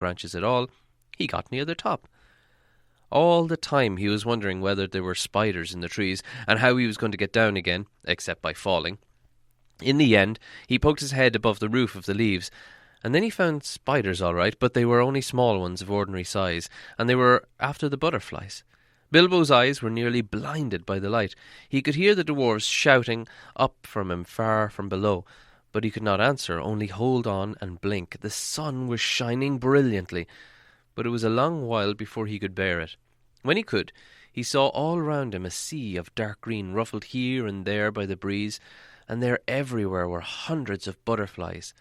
branches at all, he got near the top. All the time he was wondering whether there were spiders in the trees and how he was going to get down again, except by falling. In the end, he poked his head above the roof of the leaves, and then he found spiders all right, but they were only small ones of ordinary size, and they were after the butterflies. Bilbo's eyes were nearly blinded by the light. He could hear the dwarves shouting up from him far from below, but he could not answer, only hold on and blink. The sun was shining brilliantly, but it was a long while before he could bear it. When he could, he saw all round him a sea of dark green, ruffled here and there by the breeze, and there everywhere were hundreds of butterflies.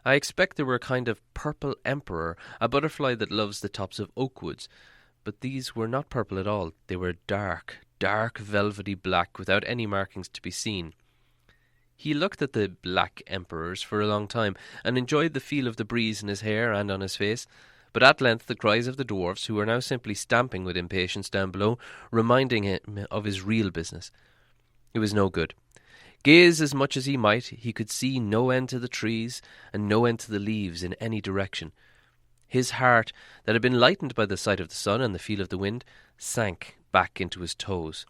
I expect there were a kind of purple emperor, a butterfly that loves the tops of oak woods, but these were not purple at all. They were dark, dark velvety black, without any markings to be seen. He looked at the black emperors for a long time, and enjoyed the feel of the breeze in his hair and on his face. But at length the cries of the dwarfs, who were now simply stamping with impatience down below, reminding him of his real business. It was no good. Gaze as much as he might, he could see no end to the trees and no end to the leaves in any direction. His heart, that had been lightened by the sight of the sun and the feel of the wind, sank back into his toes.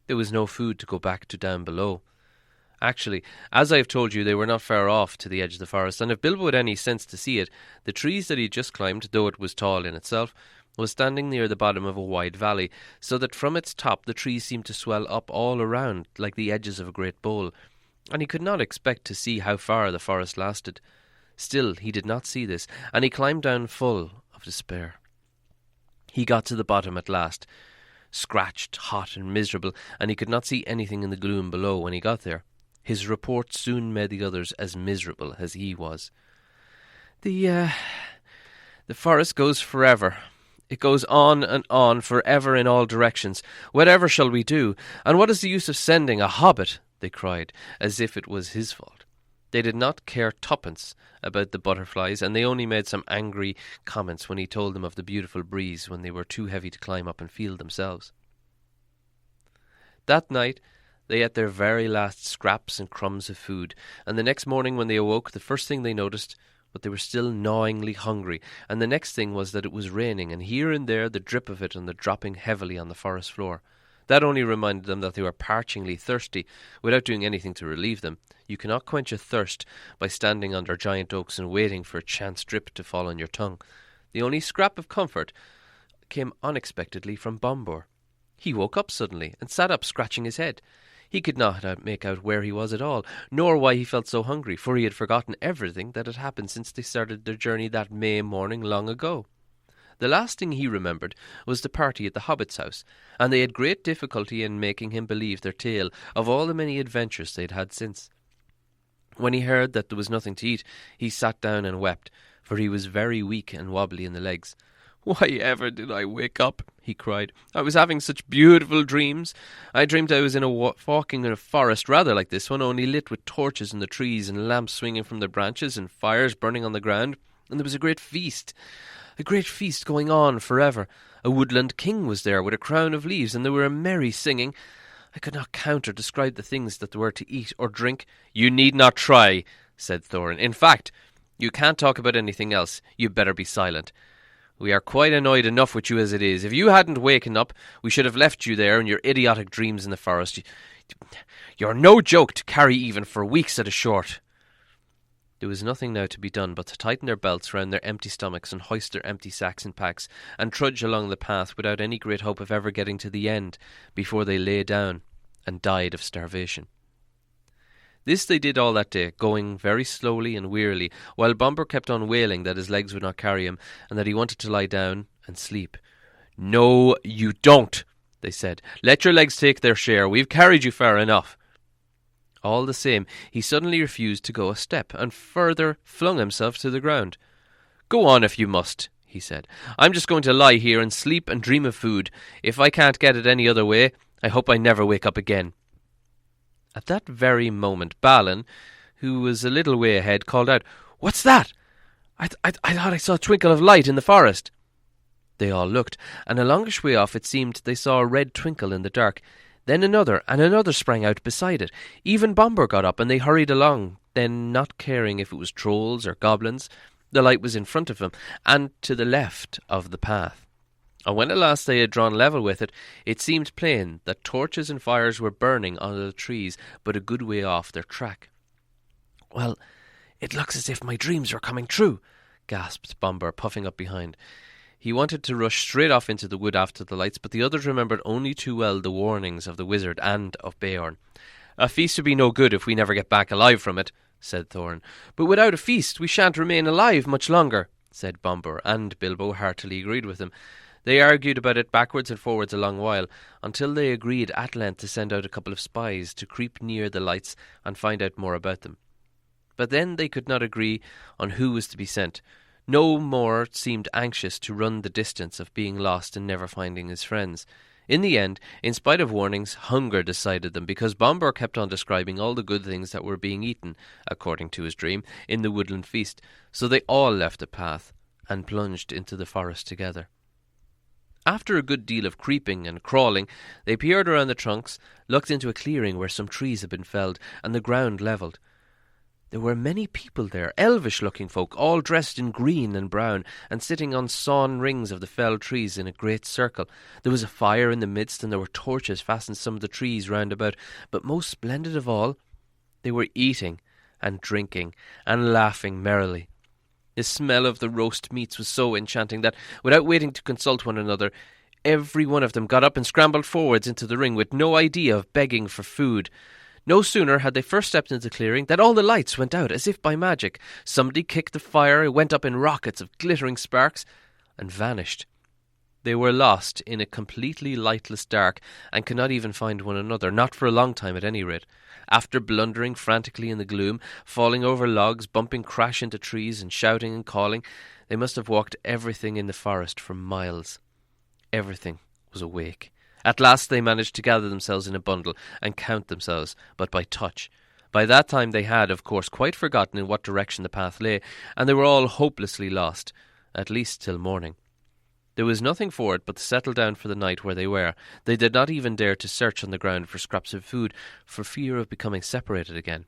There was no food to go back to down below. Actually, as I have told you, they were not far off to the edge of the forest, and if Bilbo had any sense to see it, the trees that he had just climbed, though it was tall in itself, was standing near the bottom of a wide valley, so that from its top the trees seemed to swell up all around like the edges of a great bowl, and he could not expect to see how far the forest lasted. Still, he did not see this, and he climbed down full of despair. He got to the bottom at last, scratched, hot and miserable, and he could not see anything in the gloom below when he got there. His report soon made the others as miserable as he was. The forest goes forever. It goes on and on forever in all directions. Whatever shall we do? And what is the use of sending a hobbit? They cried, as if it was his fault. They did not care twopence about the butterflies, and they only made some angry comments when he told them of the beautiful breeze when they were too heavy to climb up and feel themselves. That night they ate their very last scraps and crumbs of food, and the next morning when they awoke, the first thing they noticed but they were still gnawingly hungry, and the next thing was that it was raining, and here and there the drip of it and the dropping heavily on the forest floor. That only reminded them that they were parchingly thirsty, without doing anything to relieve them. You cannot quench a thirst by standing under giant oaks and waiting for a chance drip to fall on your tongue. The only scrap of comfort came unexpectedly from Bombur. He woke up suddenly, and sat up scratching his head. He could not make out where he was at all, nor why he felt so hungry, for he had forgotten everything that had happened since they started their journey that May morning long ago. The last thing he remembered was the party at the Hobbit's house, and they had great difficulty in making him believe their tale of all the many adventures they had had since. When he heard that there was nothing to eat, he sat down and wept, for he was very weak and wobbly in the legs. "Why ever did I wake up?" he cried. "I was having such beautiful dreams. I dreamed I was walking in a forest rather like this one, only lit with torches in the trees and lamps swinging from the branches and fires burning on the ground, and there was a great feast going on forever. A woodland king was there with a crown of leaves, and they were merry singing. I could not count or describe the things that there were to eat or drink." "You need not try," said Thorin. "In fact, you can't talk about anything else. You'd better be silent. We are quite annoyed enough with you as it is. If you hadn't waken up, we should have left you there in your idiotic dreams in the forest. You're no joke to carry even for weeks at a short." There was nothing now to be done but to tighten their belts round their empty stomachs and hoist their empty sacks and packs, and trudge along the path without any great hope of ever getting to the end before they lay down and died of starvation. This they did all that day, going very slowly and wearily, while Bombur kept on wailing that his legs would not carry him, and that he wanted to lie down and sleep. "No, you don't," they said. "Let your legs take their share. We've carried you far enough." All the same, he suddenly refused to go a step, and further flung himself to the ground. "Go on if you must," he said. "I'm just going to lie here and sleep and dream of food. If I can't get it any other way, I hope I never wake up again." At that very moment, Balin, who was a little way ahead, called out, "What's that? I thought I saw a twinkle of light in the forest." They all looked, and a longish way off it seemed they saw a red twinkle in the dark. Then another, and another sprang out beside it. Even Bombur got up, and they hurried along. Then, not caring if it was trolls or goblins, The light was in front of them, and to the left of the path. And when at last they had drawn level with it, it seemed plain that torches and fires were burning under the trees, but a good way off their track. "Well, it looks as if my dreams were coming true," gasped Bombur, puffing up behind. He wanted to rush straight off into the wood after the lights, but the others remembered only too well the warnings of the wizard and of Beorn. "A feast would be no good if we never get back alive from it," said Thorin. "But without a feast we shan't remain alive much longer," said Bombur, and Bilbo heartily agreed with him. They argued about it backwards and forwards a long while, until they agreed at length to send out a couple of spies to creep near the lights and find out more about them. But then they could not agree on who was to be sent. No more seemed anxious to run the distance of being lost and never finding his friends. In the end, in spite of warnings, hunger decided them, because Bombur kept on describing all the good things that were being eaten, according to his dream, in the woodland feast. So they all left the path and plunged into the forest together. After a good deal of creeping and crawling, they peered around the trunks, looked into a clearing where some trees had been felled and the ground levelled. There were many people there, elvish-looking folk, all dressed in green and brown, and sitting on sawn rings of the felled trees in a great circle. There was a fire in the midst, and there were torches fastened to some of the trees round about. But most splendid of all, they were eating and drinking and laughing merrily. The smell of the roast meats was so enchanting that, without waiting to consult one another, every one of them got up and scrambled forwards into the ring with no idea of begging for food. No sooner had they first stepped into the clearing than all the lights went out as if by magic. Somebody kicked the fire, it went up in rockets of glittering sparks, and vanished. They were lost in a completely lightless dark, and could not even find one another, not for a long time at any rate. After blundering frantically in the gloom, falling over logs, bumping crash into trees, and shouting and calling, they must have walked everything in the forest for miles. Everything was awake. At last they managed to gather themselves in a bundle and count themselves, but by touch. By that time they had, of course, quite forgotten in what direction the path lay, and they were all hopelessly lost, at least till morning. There was nothing for it but to settle down for the night where they were. They did not even dare to search on the ground for scraps of food, for fear of becoming separated again.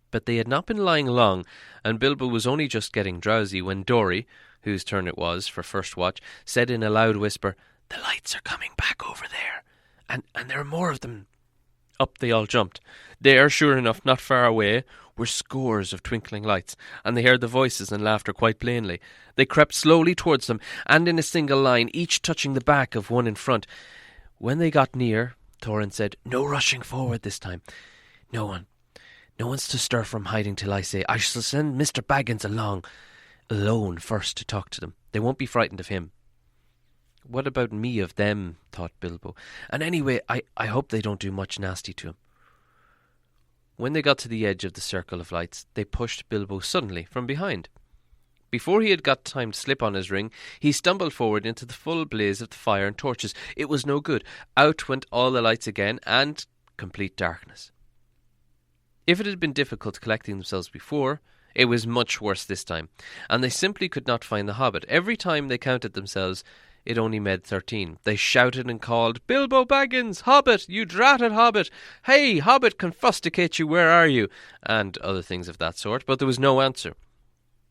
But they had not been lying long, and Bilbo was only just getting drowsy when Dory, whose turn it was for first watch, said in a loud whisper, "The lights are coming back over there, and there are more of them." Up they all jumped. There, sure enough, not far away, were scores of twinkling lights, and they heard the voices and laughter quite plainly. They crept slowly towards them, and in a single line, each touching the back of one in front. When they got near, Thorin said, "No rushing forward this time. No one's to stir from hiding till I say. I shall send Mr. Baggins alone first to talk to them. They won't be frightened of him." "What about me of them?" thought Bilbo. "And anyway, I hope they don't do much nasty to him." When they got to the edge of the circle of lights, they pushed Bilbo suddenly from behind. Before he had got time to slip on his ring, he stumbled forward into the full blaze of the fire and torches. It was no good. Out went all the lights again, and complete darkness. If it had been difficult collecting themselves before, it was much worse this time, and they simply could not find the hobbit. Every time they counted themselves, it only made 13. They shouted and called, "Bilbo Baggins! Hobbit! You dratted Hobbit! Hey, Hobbit, confusticate you, where are you?" and other things of that sort, but there was no answer.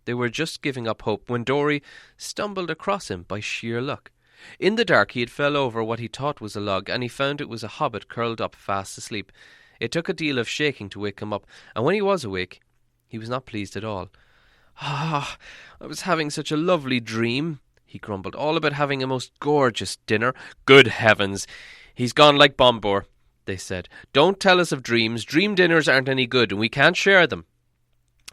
They were just giving up hope when Dory stumbled across him by sheer luck. In the dark he had fell over what he thought was a log, and he found it was a hobbit curled up fast asleep. It took a deal of shaking to wake him up, and when he was awake, he was not pleased at all. "Ah, I was having such a lovely dream," he grumbled, "all about having a most gorgeous dinner." "Good heavens, he's gone like Bombur," they said. "Don't tell us of dreams. Dream dinners aren't any good, and we can't share them."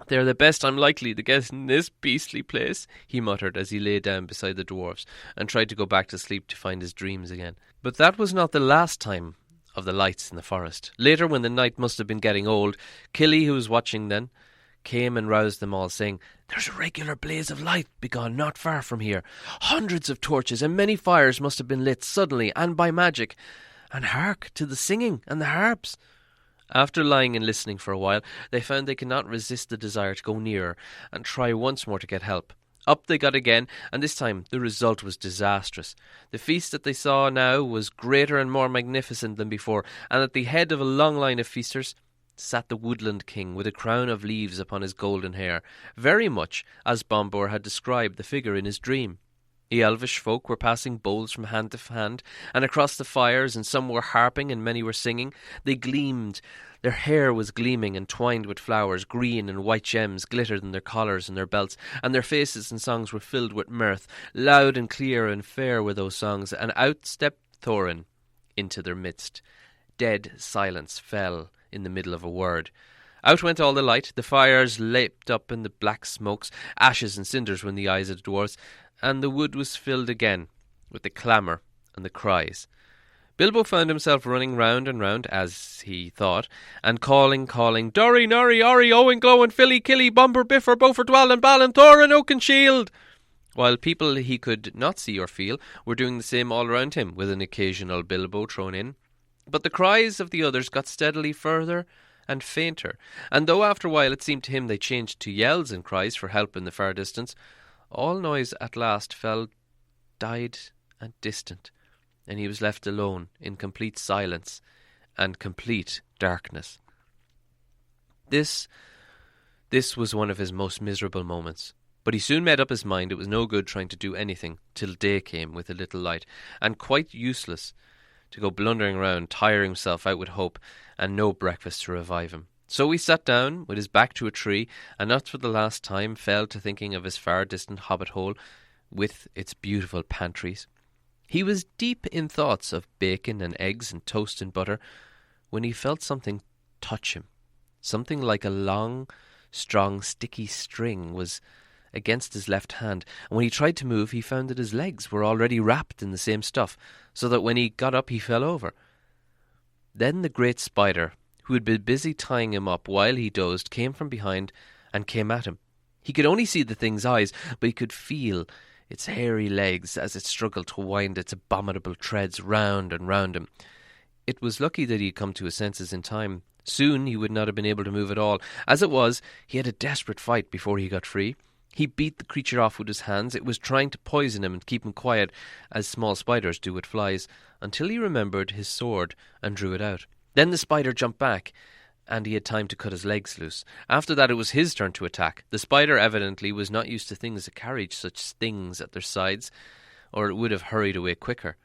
"They're the best I'm likely to get in this beastly place," he muttered as he lay down beside the dwarfs and tried to go back to sleep to find his dreams again. But that was not the last time of the lights in the forest. Later, when the night must have been getting old, Killy, who was watching then, came and roused them all, saying, "There's a regular blaze of light begun not far from here. Hundreds of torches and many fires must have been lit suddenly and by magic. And hark to the singing and the harps." After lying and listening for a while, they found they could not resist the desire to go nearer and try once more to get help. Up they got again, and this time the result was disastrous. The feast that they saw now was greater and more magnificent than before, and at the head of a long line of feasters sat the woodland king with a crown of leaves upon his golden hair, very much as Bombur had described the figure in his dream. The elvish folk were passing bowls from hand to hand, and across the fires, and some were harping and many were singing. They gleamed. Their hair was gleaming and twined with flowers. Green and white gems glittered in their collars and their belts, and their faces and songs were filled with mirth. Loud and clear and fair were those songs, and out stepped Thorin into their midst. Dead silence fell in the middle of a word. Out went all the light. The fires leaped up in the black smokes. Ashes and cinders were in the eyes of the dwarfs, and the wood was filled again with the clamour and the cries. Bilbo found himself running round and round, as he thought, and calling, Dorry, Norry, Orry, Owen, Glowen, Filly, Killy, Bomber, Biffer, Beaufort, Dwallan, Balin, Thorin, Oakenshield, while people he could not see or feel were doing the same all around him, with an occasional Bilbo thrown in. But the cries of the others got steadily further and fainter, and though after a while it seemed to him they changed to yells and cries for help in the far distance, all noise at last died and distant, and he was left alone in complete silence and complete darkness. This was one of his most miserable moments, but he soon made up his mind it was no good trying to do anything till day came with a little light, and quite useless to go blundering around, tiring himself out with hope, and no breakfast to revive him. So he sat down with his back to a tree, and not for the last time fell to thinking of his far-distant hobbit hole with its beautiful pantries. He was deep in thoughts of bacon and eggs and toast and butter when he felt something touch him. Something like a long, strong, sticky string was against his left hand, and when he tried to move he found that his legs were already wrapped in the same stuff, so that when he got up he fell over. Then the great spider, who had been busy tying him up while he dozed, came from behind and came at him. He could only see the thing's eyes, but he could feel its hairy legs as it struggled to wind its abominable treads round and round him. It was lucky that he had come to his senses in time. Soon he would not have been able to move at all. As it was, he had a desperate fight before he got free. He beat the creature off with his hands. It was trying to poison him and keep him quiet, as small spiders do with flies, until he remembered his sword and drew it out. Then the spider jumped back, and he had time to cut his legs loose. After that it was his turn to attack. The spider evidently was not used to things that carried such stings at their sides, or it would have hurried away quicker.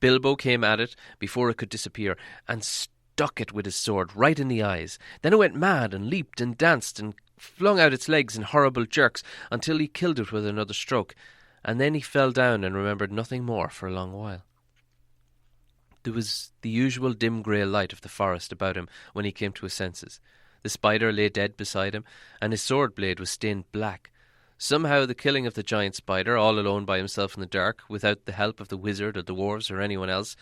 Bilbo came at it before it could disappear, and stuck it with his sword right in the eyes. Then it went mad and leaped and danced and flung out its legs in horrible jerks until he killed it with another stroke, and then he fell down and remembered nothing more for a long while. There was the usual dim grey light of the forest about him when he came to his senses. The spider lay dead beside him, and his sword blade was stained black. Somehow the killing of the giant spider, all alone by himself in the dark, without the help of the wizard or the dwarves or anyone else,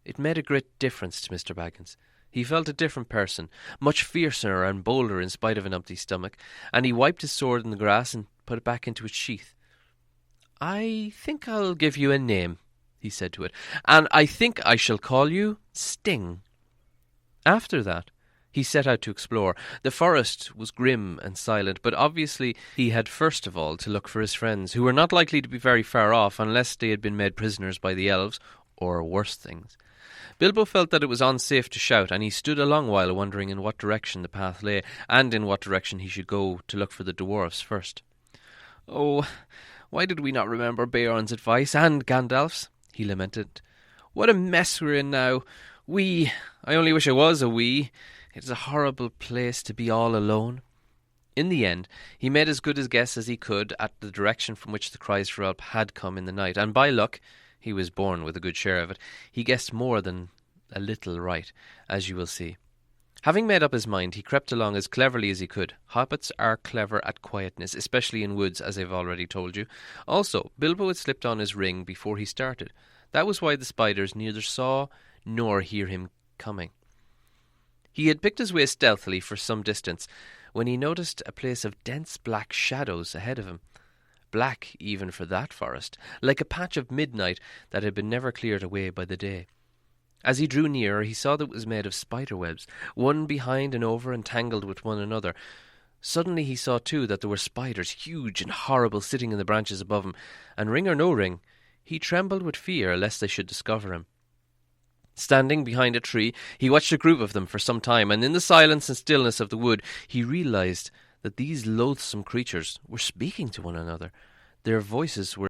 it made a great difference to Mr. Baggins. He felt a different person, much fiercer and bolder in spite of an empty stomach, and he wiped his sword in the grass and put it back into its sheath. "I think I'll give you a name," he said to it, "and I think I shall call you Sting." After that, he set out to explore. The forest was grim and silent, but obviously he had first of all to look for his friends, who were not likely to be very far off unless they had been made prisoners by the elves, or worse things. Bilbo felt that it was unsafe to shout, and he stood a long while wondering in what direction the path lay, and in what direction he should go to look for the dwarfs first. "Oh, why did we not remember Beorn's advice, and Gandalf's?" he lamented. "What a mess we're in now. I only wish I was a wee. It's a horrible place to be all alone." In the end, he made as good a guess as he could at the direction from which the cries for help had come in the night, and by luck, he was born with a good share of it, he guessed more than a little right, as you will see. Having made up his mind, he crept along as cleverly as he could. Hobbits are clever at quietness, especially in woods, as I've already told you. Also, Bilbo had slipped on his ring before he started. That was why the spiders neither saw nor hear him coming. He had picked his way stealthily for some distance when he noticed a place of dense black shadows ahead of him. Black even for that forest, like a patch of midnight that had been never cleared away by the day. As he drew nearer, he saw that it was made of spider webs, one behind and over and tangled with one another. Suddenly he saw too that there were spiders, huge and horrible, sitting in the branches above him, and ring or no ring, he trembled with fear lest they should discover him. Standing behind a tree, he watched a group of them for some time, and in the silence and stillness of the wood, he realized that these loathsome creatures were speaking to one another. Their voices were